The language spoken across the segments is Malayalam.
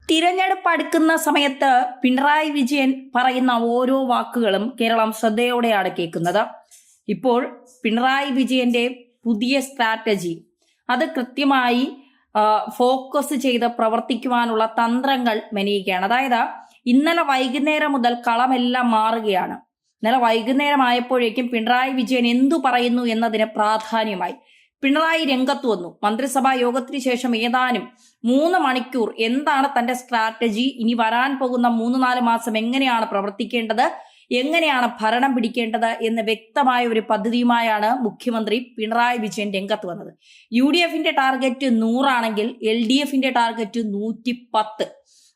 തിരഞ്ഞെടുപ്പ് അടുക്കുന്ന സമയത്ത് പിണറായി വിജയൻ പറയുന്ന ഓരോ വാക്കുകളും കേരളം ശ്രദ്ധയോടെയാണ് കേൾക്കുന്നത്. ഇപ്പോൾ പിണറായി വിജയന്റെ പുതിയ സ്ട്രാറ്റജി അത് കൃത്യമായി ഫോക്കസ് ചെയ്ത് പ്രവർത്തിക്കുവാനുള്ള തന്ത്രങ്ങൾ മെനയുകയാണ്. അതായത് ഇന്നലെ വൈകുന്നേരം മുതൽ കളമെല്ലാം മാറുകയാണ്. ഇന്നലെ വൈകുന്നേരം ആയപ്പോഴേക്കും പിണറായി വിജയൻ എന്തു പറയുന്നു എന്നതിന് പ്രാധാന്യമായി. പിണറായി രംഗത്ത് വന്നു. മന്ത്രിസഭാ യോഗത്തിന് ശേഷം ഏതാനും 3 മണിക്കൂർ എന്താണ് തന്റെ സ്ട്രാറ്റജി, ഇനി വരാൻ പോകുന്ന 3-4 മാസം എങ്ങനെയാണ് പ്രവർത്തിക്കേണ്ടത്, എങ്ങനെയാണ് ഭരണം പിടിക്കേണ്ടത് എന്ന് വ്യക്തമായ ഒരു പദ്ധതിയുമായാണ് മുഖ്യമന്ത്രി പിണറായി വിജയൻ രംഗത്ത് വന്നത്. UDFന്റെ ടാർഗറ്റ് 100 ആണെങ്കിൽ LDFന്റെ ടാർഗറ്റ് 110.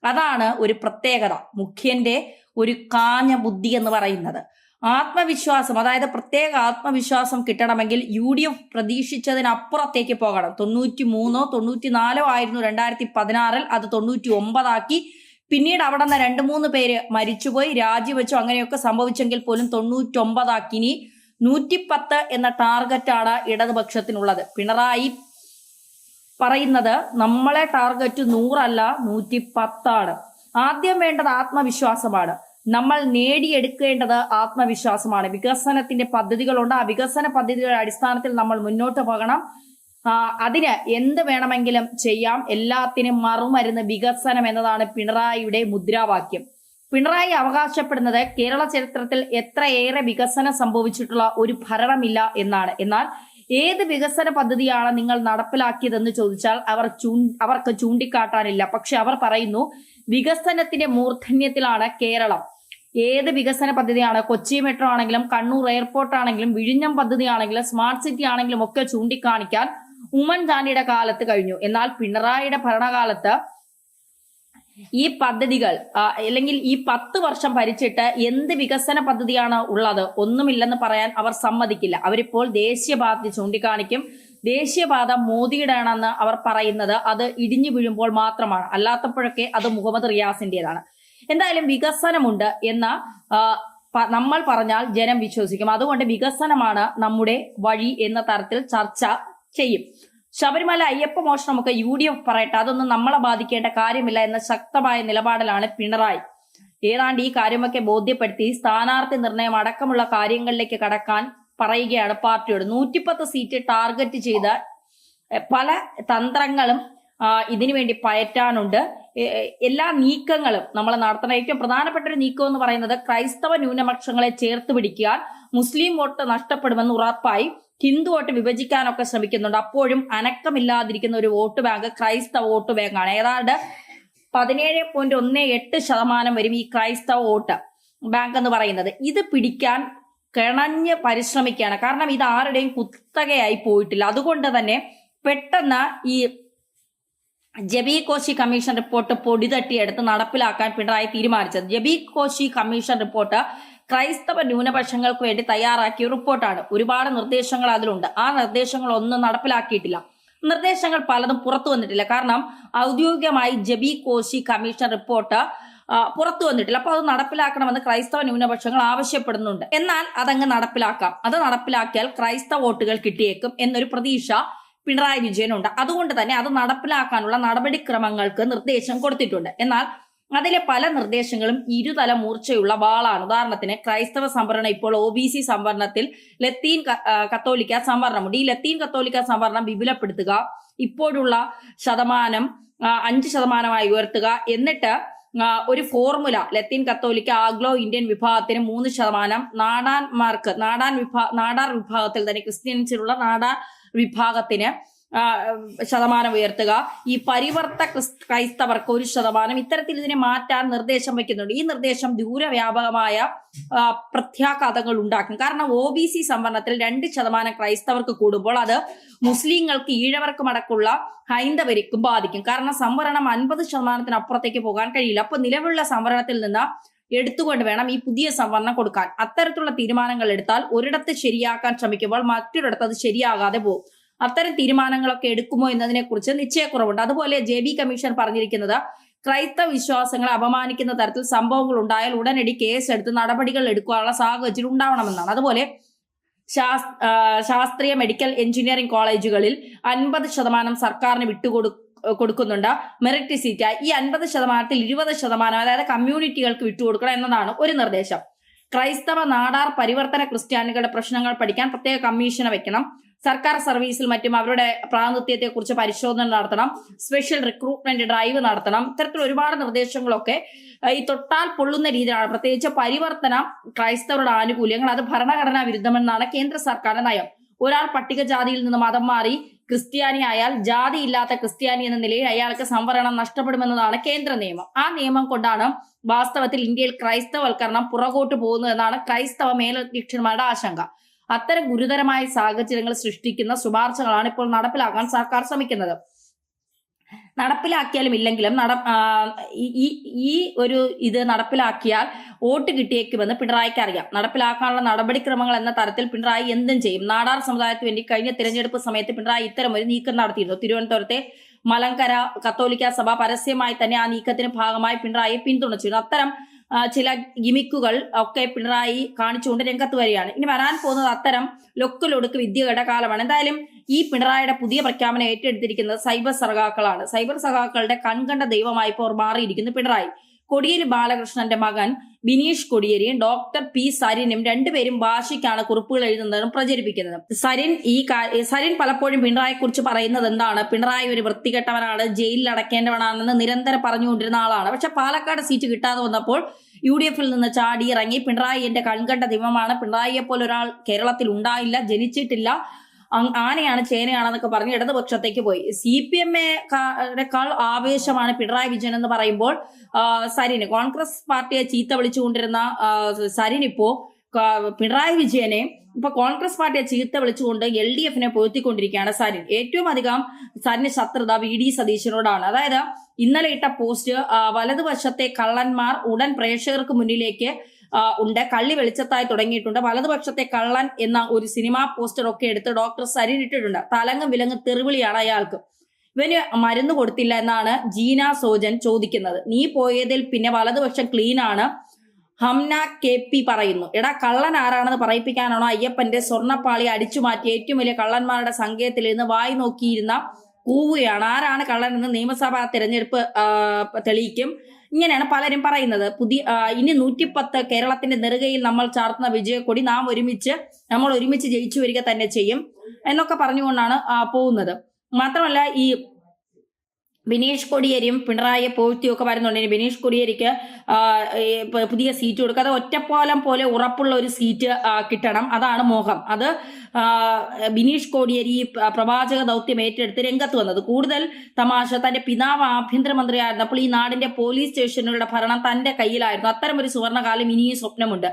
അതാണ് ഒരു പ്രത്യേകത, മുഖ്യന്റെ ഒരു കാഞ്ഞ ബുദ്ധി എന്ന് പറയുന്നത്. ആത്മവിശ്വാസം, അതായത് പ്രത്യേക ആത്മവിശ്വാസം കിട്ടണമെങ്കിൽ UDF പ്രതീക്ഷിച്ചതിനപ്പുറത്തേക്ക് പോകണം. 93-94 ആയിരുന്നു 2016, അത് 99 ആക്കി. പിന്നീട് അവിടെ നിന്ന് 2-3 പേര് മരിച്ചുപോയി, രാജിവെച്ചു, അങ്ങനെയൊക്കെ സംഭവിച്ചെങ്കിൽ പോലും 99 ആക്കി. ഇനി 110 എന്ന ടാർഗറ്റാണ് ഇടതുപക്ഷത്തിനുള്ളത്. പിണറായി പറയുന്നത് നമ്മളെ ടാർഗറ്റ് 100 അല്ല 110 ആണ്. ആദ്യം വേണ്ടത് ആത്മവിശ്വാസമാണ്. നമ്മൾ നേടിയെടുക്കേണ്ടത് ആത്മവിശ്വാസമാണ്. വികസനത്തിന്റെ പദ്ധതികളുണ്ട്, ആ വികസന പദ്ധതികളുടെ അടിസ്ഥാനത്തിൽ നമ്മൾ മുന്നോട്ട് പോകണം. അതിന് എന്ത് വേണമെങ്കിലും ചെയ്യാം, എല്ലാത്തിനും മറുമരുന്ന് വികസനം എന്നതാണ് പിണറായിയുടെ മുദ്രാവാക്യം. പിണറായി അവകാശപ്പെടുന്നത് കേരള ചരിത്രത്തിൽ എത്രയേറെ വികസനം സംഭവിച്ചിട്ടുള്ള ഒരു ഭരണമില്ല എന്നാണ്. എന്നാൽ ഏത് വികസന പദ്ധതിയാണ് നിങ്ങൾ നടപ്പിലാക്കിയതെന്ന് ചോദിച്ചാൽ അവർക്ക് ചൂണ്ടിക്കാട്ടാനില്ല. പക്ഷെ അവർ പറയുന്നു വികസനത്തിന്റെ മൂർധന്യത്തിലാണ് കേരളം. ഏത് വികസന പദ്ധതിയാണ്, കൊച്ചി മെട്രോ ആണെങ്കിലും കണ്ണൂർ എയർപോർട്ട് ആണെങ്കിലും വിഴിഞ്ഞം പദ്ധതി ആണെങ്കിലും സ്മാർട്ട് സിറ്റി ആണെങ്കിലും ഒക്കെ ചൂണ്ടിക്കാണിക്കാൻ ഉമ്മൻചാണ്ടിയുടെ കാലത്ത് കഴിഞ്ഞു. എന്നാൽ പിണറായിയുടെ ഭരണകാലത്ത് ഈ പദ്ധതികൾ അല്ലെങ്കിൽ ഈ 10 വർഷം ഭരിച്ചിട്ട് എന്ത് വികസന പദ്ധതിയാണ് ഉള്ളത്? ഒന്നുമില്ലെന്ന് പറയാൻ അവർ സമ്മതിക്കില്ല. അവരിപ്പോൾ ദേശീയപാത ചൂണ്ടിക്കാണിക്കും. ദേശീയപാത മോദിയുടെ ആണെന്ന് അവർ പറയുന്നത് അത് ഇടിഞ്ഞു വീഴുമ്പോൾ മാത്രമാണ്, അല്ലാത്തപ്പോഴൊക്കെ അത് മുഹമ്മദ് റിയാസിന്റേതാണ്. എന്തായാലും വികസനമുണ്ട് എന്ന നമ്മൾ പറഞ്ഞാൽ ജനം വിശ്വസിക്കും. അതുകൊണ്ട് വികസനമാണ് നമ്മുടെ വഴി എന്ന തരത്തിൽ ചർച്ച ചെയ്യും. ശബരിമല അയ്യപ്പ മോഷണമൊക്കെ UDF പറയട്ടെ, അതൊന്നും നമ്മളെ ബാധിക്കേണ്ട കാര്യമില്ല എന്ന ശക്തമായ നിലപാടിലാണ് പിണറായി. ഏതാണ്ട് ഈ കാര്യമൊക്കെ ബോധ്യപ്പെടുത്തി സ്ഥാനാർത്ഥി നിർണയം അടക്കമുള്ള കാര്യങ്ങളിലേക്ക് കടക്കാൻ പറയുകയാണ് പാർട്ടിയോട്. 110 സീറ്റ് ടാർഗറ്റ് ചെയ്ത പല തന്ത്രങ്ങളും ഇതിനു വേണ്ടി പയറ്റാനുണ്ട്. എല്ലാ നീക്കങ്ങളും നമ്മൾ നടത്തണം. ഏറ്റവും പ്രധാനപ്പെട്ട ഒരു നീക്കം എന്ന് പറയുന്നത് ക്രൈസ്തവ ന്യൂനപക്ഷങ്ങളെ ചേർത്ത് പിടിക്കാൻ. മുസ്ലിം വോട്ട് നഷ്ടപ്പെടുമെന്ന് ഉറപ്പായി ഹിന്ദു വോട്ട് വിഭജിക്കാനൊക്കെ ശ്രമിക്കുന്നുണ്ട്. അപ്പോഴും അനക്കമില്ലാതിരിക്കുന്ന ഒരു വോട്ട് ബാങ്ക് ക്രൈസ്തവ വോട്ട് ബാങ്കാണ്. ഏതാണ്ട് 17.18% വരും ഈ ക്രൈസ്തവ വോട്ട് ബാങ്ക് എന്ന് പറയുന്നത്. ഇത് പിടിക്കാൻ കിണഞ്ഞ് പരിശ്രമിക്കുകയാണ്. കാരണം ഇത് ആരുടെയും കുത്തകയായി പോയിട്ടില്ല. അതുകൊണ്ട് തന്നെ പെട്ടെന്ന് ഈ ജബി കോശി കമ്മീഷൻ റിപ്പോർട്ട് പൊടി തട്ടിയെടുത്ത് നടപ്പിലാക്കാൻ പിണറായി തീരുമാനിച്ചത്. ജബി കോശി കമ്മീഷൻ റിപ്പോർട്ട് ക്രൈസ്തവ ന്യൂനപക്ഷങ്ങൾക്ക് വേണ്ടി തയ്യാറാക്കിയ റിപ്പോർട്ടാണ്. ഒരുപാട് നിർദ്ദേശങ്ങൾ അതിലുണ്ട്. ആ നിർദ്ദേശങ്ങളൊന്നും നടപ്പിലാക്കിയിട്ടില്ല. നിർദ്ദേശങ്ങൾ പലതും പുറത്തു വന്നിട്ടില്ല. കാരണം ഔദ്യോഗികമായി ജബി കോശി കമ്മീഷൻ റിപ്പോർട്ട് പുറത്തു വന്നിട്ടില്ല. അപ്പൊ അത് നടപ്പിലാക്കണമെന്ന് ക്രൈസ്തവ ന്യൂനപക്ഷങ്ങൾ ആവശ്യപ്പെടുന്നുണ്ട്. എന്നാൽ അതങ്ങ് നടപ്പിലാക്കാം. അത് നടപ്പിലാക്കിയാൽ ക്രൈസ്തവ വോട്ടുകൾ കിട്ടിയേക്കും എന്നൊരു പ്രതീക്ഷ പിണറായി വിജയനുണ്ട്. അതുകൊണ്ട് തന്നെ അത് നടപ്പിലാക്കാനുള്ള നടപടിക്രമങ്ങൾക്ക് നിർദ്ദേശം കൊടുത്തിട്ടുണ്ട്. എന്നാൽ അതിലെ പല നിർദ്ദേശങ്ങളും ഇരുതല മൂർച്ചയുള്ള വാളാണ്. ഉദാഹരണത്തിന് ക്രൈസ്തവ സംവരണം, ഇപ്പോൾ OBC സംവരണത്തിൽ ലത്തീൻ കത്തോലിക്ക സംവരണമുണ്ട്. ഈ ലത്തീൻ കത്തോലിക്ക സംവരണം വിപുലപ്പെടുത്തുക, ഇപ്പോഴുള്ള ശതമാനം 5% ഉയർത്തുക, എന്നിട്ട് ഒരു ഫോർമുല ലത്തീൻ കത്തോലിക്ക ആംഗ്ലോ ഇന്ത്യൻ വിഭാഗത്തിന് 3%, നാടാർ വിഭാഗത്തിൽ തന്നെ ക്രിസ്ത്യൻസിലുള്ള നാടാർ വിഭാഗത്തിന് ശതമാനം ഉയർത്തുക, ഈ പരിവർത്ത ക്രൈസ്തവർക്ക് 1%, ഇത്തരത്തിൽ ഇതിനെ മാറ്റാൻ നിർദ്ദേശം വയ്ക്കുന്നുണ്ട്. ഈ നിർദ്ദേശം ദൂരവ്യാപകമായ പ്രത്യാഘാതങ്ങൾ ഉണ്ടാക്കും. കാരണം OBC സംവരണത്തിൽ 2% ക്രൈസ്തവർക്ക് കൂടുമ്പോൾ അത് മുസ്ലിങ്ങൾക്ക്, ഈഴവർക്കും അടക്കമുള്ള ഹൈന്ദവരിക്കും ബാധിക്കും. കാരണം സംവരണം 50% അപ്പുറത്തേക്ക് പോകാൻ കഴിയില്ല. അപ്പൊ നിലവിലുള്ള സംവരണത്തിൽ നിന്ന് എടുത്തുകൊണ്ട് വേണം ഈ പുതിയ സംവരണം കൊടുക്കാൻ. അത്തരത്തിലുള്ള തീരുമാനങ്ങൾ എടുത്താൽ ഒരിടത്ത് ശരിയാക്കാൻ ശ്രമിക്കുമ്പോൾ മറ്റൊരിടത്ത് അത് ശരിയാകാതെ പോകും. അത്തരം തീരുമാനങ്ങളൊക്കെ എടുക്കുമോ എന്നതിനെ കുറിച്ച് നിശ്ചയക്കുറവുണ്ട്. അതുപോലെ JB കമ്മീഷൻ പറഞ്ഞിരിക്കുന്നത് ക്രൈസ്തവ വിശ്വാസങ്ങളെ അപമാനിക്കുന്ന തരത്തിൽ സംഭവങ്ങൾ ഉണ്ടായാൽ ഉടനടി കേസെടുത്ത് നടപടികൾ എടുക്കാനുള്ള സാഹചര്യം ഉണ്ടാവണമെന്നാണ്. അതുപോലെ ശാസ്ത്രീയ മെഡിക്കൽ എഞ്ചിനീയറിംഗ് കോളേജുകളിൽ 50% സർക്കാരിന് കൊടുക്കുന്നുണ്ട് മെറിറ്റ് സീറ്റ്. ഈ 50%-ൽ 20% അതായത് കമ്മ്യൂണിറ്റികൾക്ക് വിട്ടുകൊടുക്കണം എന്നതാണ് ഒരു നിർദ്ദേശം. ക്രൈസ്തവ നാടാർ പരിവർത്തന ക്രിസ്ത്യാനികളുടെ പ്രശ്നങ്ങൾ പഠിക്കാൻ പ്രത്യേക കമ്മീഷനെ വെക്കണം. സർക്കാർ സർവീസിൽ മറ്റും അവരുടെ പ്രാതിനിധ്യത്തെ കുറിച്ച് പരിശോധന നടത്തണം. സ്പെഷ്യൽ റിക്രൂട്ട്മെന്റ് ഡ്രൈവ് നടത്തണം. ഇത്തരത്തിൽ ഒരുപാട് നിർദ്ദേശങ്ങളൊക്കെ ഈ തൊട്ടാൽ പൊള്ളുന്ന രീതിയിലാണ്. പ്രത്യേകിച്ച് പരിവർത്തനം ക്രൈസ്തവരുടെ ആനുകൂല്യങ്ങൾ അത് ഭരണഘടനാ വിരുദ്ധമെന്നാണ് കേന്ദ്ര സർക്കാരിന്റെ നയം. ഒരാൾ പട്ടികജാതിയിൽ നിന്ന് മതം മാറി ക്രിസ്ത്യാനി ആയാൽ ജാതി ഇല്ലാത്ത ക്രിസ്ത്യാനി എന്ന നിലയിൽ അയാൾക്ക് സംവരണം നഷ്ടപ്പെടുമെന്നതാണ് കേന്ദ്ര നിയമം. ആ നിയമം കൊണ്ടാണ് വാസ്തവത്തിൽ ഇന്ത്യയിൽ ക്രൈസ്തവവൽക്കരണം പുറകോട്ട് പോകുന്നതെന്നാണ് ക്രൈസ്തവ മേലധ്യക്ഷന്മാരുടെ ആശങ്ക. അത്തരം ഗുരുതരമായ സാഹചര്യങ്ങൾ സൃഷ്ടിക്കുന്ന ശുപാർശകളാണ് ഇപ്പോൾ നടപ്പിലാക്കാൻ സർക്കാർ ശ്രമിക്കുന്നത്. നടപ്പിലാക്കിയാലും ഇല്ലെങ്കിലും ഈ ഒരു ഇത് നടപ്പിലാക്കിയാൽ വോട്ട് കിട്ടിയേക്കുമെന്ന് പിണറായിക്ക് അറിയാം. നടപ്പിലാക്കാനുള്ള നടപടിക്രമങ്ങൾ എന്ന തരത്തിൽ പിണറായി എന്തും ചെയ്യും. നാടാർ സമുദായത്തിന് വേണ്ടി കഴിഞ്ഞ തിരഞ്ഞെടുപ്പ് സമയത്ത് പിണറായി ഇത്തരം ഒരു നീക്കം നടത്തിയിരുന്നു. തിരുവനന്തപുരത്തെ മലങ്കര കത്തോലിക്ക സഭ പരസ്യമായി തന്നെ ആ നീക്കത്തിന് ഭാഗമായി പിണറായിയെ പിന്തുണച്ചിരുന്നു. അത്തരം ചില ഗിമിക്കുകൾ ഒക്കെ പിണറായി കാണിച്ചുകൊണ്ട് രംഗത്ത് വരികയാണ്. ഇനി വരാൻ പോകുന്നത് അത്തരം ലൊക്കുലൊടുക്ക് വിദ്യകളുടെ കാലമാണ്. എന്തായാലും ഈ പിണറായിയുടെ പുതിയ പ്രഖ്യാപനം ഏറ്റെടുത്തിരിക്കുന്നത് സൈബർ സഖാക്കളാണ്. സൈബർ സഖാക്കളുടെ കൺകണ്ട ദൈവമായി ഇപ്പോൾ മാറിയിരിക്കുന്നു പിണറായി. കോടിയേരി ബാലകൃഷ്ണന്റെ മകൻ ബിനീഷ് കോടിയേരിയും ഡോക്ടർ പി സരിനും രണ്ടുപേരും ഭാഷയ്ക്കാണ് കുറിപ്പുകൾ എഴുതുന്നതും പ്രചരിപ്പിക്കുന്നത്. സരിൻ പലപ്പോഴും പിണറായിയെ കുറിച്ച് പറയുന്നത് എന്താണ്? പിണറായി ഒരു വൃത്തികെട്ടവനാണ്, ജയിലിൽ അടക്കേണ്ടവനാണെന്ന് നിരന്തരം പറഞ്ഞുകൊണ്ടിരുന്ന ആളാണ്. പക്ഷെ പാലക്കാട് സീറ്റ് കിട്ടാതെ വന്നപ്പോൾ UDF-ൽ നിന്ന് ചാടി ഇറങ്ങി കാടി എന്റെ കൺകണ്ട ദൈവമാണ്, പിണറായിയെ പോലെ ഒരാൾ കേരളത്തിൽ ഉണ്ടായില്ല, ജനിച്ചിട്ടില്ല, ആനയാണ് ചേനയാണെന്നൊക്കെ പറഞ്ഞ് ഇടതുപക്ഷത്തേക്ക് പോയി. CPM-ക്കാൾ ആവേശമാണ് പിണറായി വിജയൻ എന്ന് പറയുമ്പോൾ സരിന് കോൺഗ്രസ് പാർട്ടിയെ ചീത്ത വിളിച്ചുകൊണ്ടിരുന്ന സരിൻ ഇപ്പോ പിണറായി വിജയനെ ഇപ്പൊ കോൺഗ്രസ് പാർട്ടിയെ ചീത്ത വിളിച്ചുകൊണ്ട് LDF-നെ പൊഴുത്തിക്കൊണ്ടിരിക്കുകയാണ് സരിൻ. ഏറ്റവും അധികം സരിന് ശത്രുത VD സതീശനോടാണ്. അതായത് ഇന്നലെ ഇട്ട പോസ്റ്റ് വലതുവശത്തെ കള്ളന്മാർ ഉടൻ പ്രേക്ഷകർക്ക് മുന്നിലേക്ക് ഉണ്ട്, കള്ളി വെളിച്ചത്തായി തുടങ്ങിയിട്ടുണ്ട്. വലതുപക്ഷത്തെ കള്ളൻ എന്ന ഒരു സിനിമാ പോസ്റ്റർ ഒക്കെ എടുത്ത് ഡോക്ടർ സരിൻ ഇട്ടിട്ടുണ്ട്. തലങ്ങും വിലങ്ങും തെറിവിളിയാണ് അയാൾക്ക്. ഇവന് മരുന്ന് കൊടുത്തില്ല എന്നാണ് ജീന സോജൻ ചോദിക്കുന്നത്. നീ പോയതിൽ പിന്നെ വലതുപക്ഷം ക്ലീൻ ആണ്. ഹംന KP പറയുന്നു. എടാ, കള്ളൻ ആരാണെന്ന് പറയിപ്പിക്കാനാണോ അയ്യപ്പന്റെ സ്വർണ്ണപ്പാളി അടിച്ചു മാറ്റി ഏറ്റവും വലിയ കള്ളന്മാരുടെ സങ്കേതത്തിൽ ഇരുന്ന് വായി നോക്കിയിരുന്ന കൂവുകയാണ്. ആരാണ് കള്ളൻ എന്ന് നിയമസഭാ തെരഞ്ഞെടുപ്പ് തെളിയിക്കും. ഇങ്ങനെയാണ് പലരും പറയുന്നത്. ഇനി 110 കേരളത്തിന്റെ നെറുകയിൽ നമ്മൾ ചാർത്തുന്ന വിജയക്കൊടി നമ്മൾ ഒരുമിച്ച് ജയിച്ചു വരിക തന്നെ ചെയ്യും എന്നൊക്കെ പറഞ്ഞുകൊണ്ടാണ് പോകുന്നത്. മാത്രമല്ല ഈ ബിനീഷ് കോടിയേരിയും പിണറായിയെ പോഴ്ത്തിയൊക്കെ വരുന്നുണ്ട്. ഇനി ബിനീഷ് കോടിയേരിക്ക് പുതിയ സീറ്റ് കൊടുക്കാതെ ഒറ്റപ്പാലം പോലെ ഉറപ്പുള്ള ഒരു സീറ്റ് കിട്ടണം, അതാണ് മോഹം. അത് ബിനീഷ് കോടിയേരി പ്രവാചക ദൗത്യം ഏറ്റെടുത്ത് രംഗത്ത് വന്നത്. കൂടുതൽ തമാശ, തന്റെ പിതാവ് ആഭ്യന്തരമന്ത്രിയായിരുന്നപ്പോൾ ഈ നാടിന്റെ പോലീസ് സ്റ്റേഷനുകളുടെ ഭരണം തന്റെ കയ്യിലായിരുന്നു. അത്തരം ഒരു സുവർണകാലം ഇനിയും സ്വപ്നമുണ്ട്.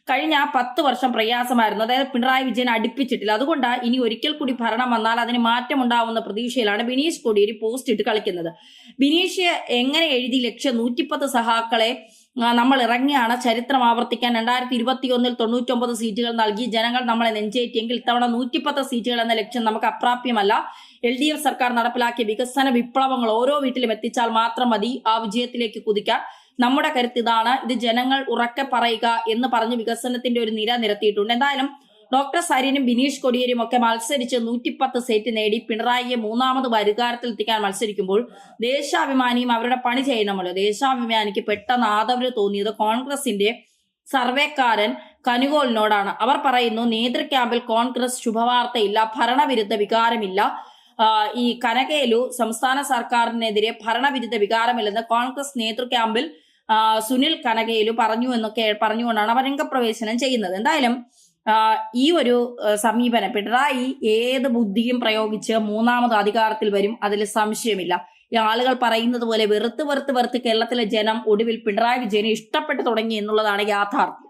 കഴിഞ്ഞ 10 വർഷം പ്രയാസമായിരുന്നു. അതായത് പിണറായി വിജയൻ അടുപ്പിച്ചിട്ടില്ല. അതുകൊണ്ട് ഇനി ഒരിക്കൽ കൂടി ഭരണം വന്നാൽ അതിന് മാറ്റം ഉണ്ടാവുന്ന പ്രതീക്ഷയിലാണ് ബിനീഷ് കോടിയേരി പോസ്റ്റ് ഇട്ട് കളിക്കുന്നത്. ബിനീഷ് എങ്ങനെ എഴുതി 110 സഹാക്കളെ നമ്മൾ ഇറങ്ങിയാണ് ചരിത്രം ആവർത്തിക്കാൻ. 2021-ൽ 99 സീറ്റുകൾ നൽകി ജനങ്ങൾ നമ്മളെ നെഞ്ചേറ്റിയെങ്കിൽ ഇത്തവണ 110 സീറ്റുകൾ എന്ന ലക്ഷ്യം നമുക്ക് അപ്രാപ്യമല്ല. LDF സർക്കാർ നടപ്പിലാക്കിയ വികസന വിപ്ലവങ്ങൾ ഓരോ വീട്ടിലും എത്തിച്ചാൽ മാത്രം മതി ആ വിജയത്തിലേക്ക് കുതിക്കാൻ. നമ്മുടെ കരുത്ത് ഇതാണ്, ഇത് ജനങ്ങൾ ഉറക്കെ പറയുക എന്ന് പറഞ്ഞ് വികസനത്തിന്റെ ഒരു നിര നിരത്തിയിട്ടുണ്ട്. എന്തായാലും ഡോക്ടർ സരിനും ബിനീഷ് കോടിയേരിയും ഒക്കെ മത്സരിച്ച് 110 സീറ്റ് നേടി പിണറായിയെ മൂന്നാമത് വരുകാരത്തിൽ എത്തിക്കാൻ മത്സരിക്കുമ്പോൾ ദേശാഭിമാനിയും അവരുടെ പണി ചെയ്യണമല്ലോ. ദേശാഭിമാനിക്ക് പെട്ടെന്ന് ആദരവ് തോന്നിയത് കോൺഗ്രസിന്റെ സർവേക്കാരൻ കനുകോലിനോടാണ്. അവർ പറയുന്നു, നേതൃ ക്യാമ്പിൽ കോൺഗ്രസ് ശുഭവാർത്തയില്ല, ഭരണവിരുദ്ധ വികാരമില്ല. ഈ കനകേലു സംസ്ഥാന സർക്കാരിനെതിരെ ഭരണവിരുദ്ധ വികാരമില്ലെന്ന് കോൺഗ്രസ് നേതൃ ക്യാമ്പിൽ സുനിൽ കനകേലു പറഞ്ഞുകൊണ്ടാണ് അവർ രംഗപ്രവേശനം ചെയ്യുന്നത്. എന്തായാലും ഈ ഒരു സമീപനം പിണറായി ഏത് ബുദ്ധിയും പ്രയോഗിച്ച് മൂന്നാമത് അധികാരത്തിൽ വരും, അതിൽ സംശയമില്ല. ഈ ആളുകൾ പറയുന്നത് പോലെ വെറുത്ത് കേരളത്തിലെ ജനം ഒടുവിൽ പിണറായി വിജയനെ ഇഷ്ടപ്പെട്ടു തുടങ്ങി എന്നുള്ളതാണ് യാഥാർത്ഥ്യം.